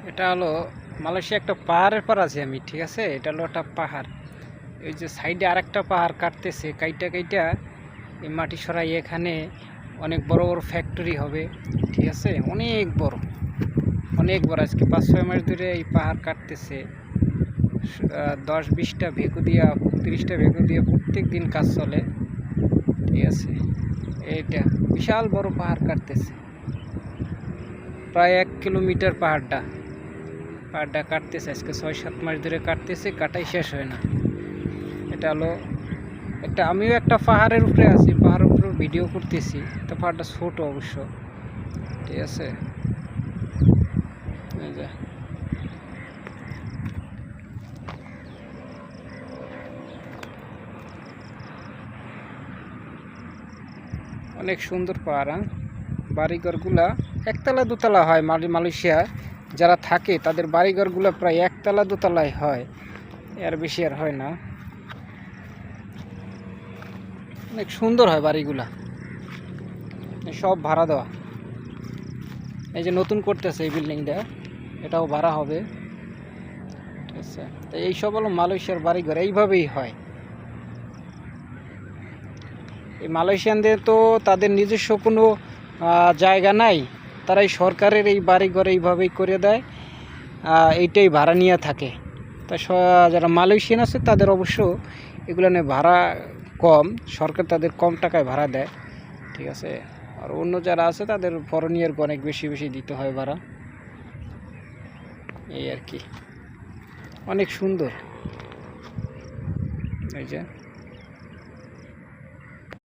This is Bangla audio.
এটা হলো মালয়েশিয়া একটা পাহাড়ের পর আছি আমি, ঠিক আছে। এটা হলো একটা পাহাড়, এই যে সাইডে আরেকটা পাহাড় কাটতেছে, কাইটা কাইটা এই মাটি সরাই এখানে অনেক বড় বড় ফ্যাক্টরি হবে, ঠিক আছে। অনেক বড় অনেক বড়। আজকে 5-6 মাস ধরে এই পাহাড় কাটতেছে। 10-20টা ভেকু দিয়া 30টা ভেকু দিয়ে প্রত্যেক দিন কাজ চলে, ঠিক আছে। এইটা বিশাল বড় পাহাড় কাটতেছে, প্রায় 1 কিলোমিটার পাহাড়টা কাটতেছে। আজকে 6-7 মাস ধরে কাটতেছে, কাটাই শেষ হয় না। এটা হলো একটা, আমিও একটা পাহাড়ের উপরে আছি, পাহাড়ের উপরে ভিডিও করতেছি। তো পাহাড়টা ছোট অবশ্য, ঠিক আছে। এই যে অনেক সুন্দর পাহাড়। বাড়িঘরগুলা একতলা দোতলা হয়। মালয়েশিয়া যারা থাকে তাদের বাড়িঘরগুলো প্রায় একতলা দোতলায় হয়, এর বেশি আর হয় না। অনেক সুন্দর হয় বাড়িগুলা, সব ভাড়া দেওয়া। এই যে নতুন করতেছে এই বিল্ডিংটা, এটাও ভাড়া হবে, ঠিক আছে। তো এইসব হলো মালয়েশিয়ার বাড়িঘর, এইভাবেই হয়। এই মালয়েশিয়ানদের তো তাদের নিজস্ব কোনো জায়গা নাই, তারা এই সরকারের এই বাড়িঘর এইভাবেই করে দেয়, এইটাই ভাড়া নিয়ে থাকে। তা যারা মালয়েশিয়ান আছে তাদের অবশ্য এগুলো নিয়ে ভাড়া কম, সরকার তাদের কম টাকায় ভাড়া দেয়, ঠিক আছে। আর অন্য যারা আছে তাদের ফরেনিয়ারকে অনেক বেশি বেশি দিতে হয় ভাড়া, এই আর কি। অনেক সুন্দর, এই যে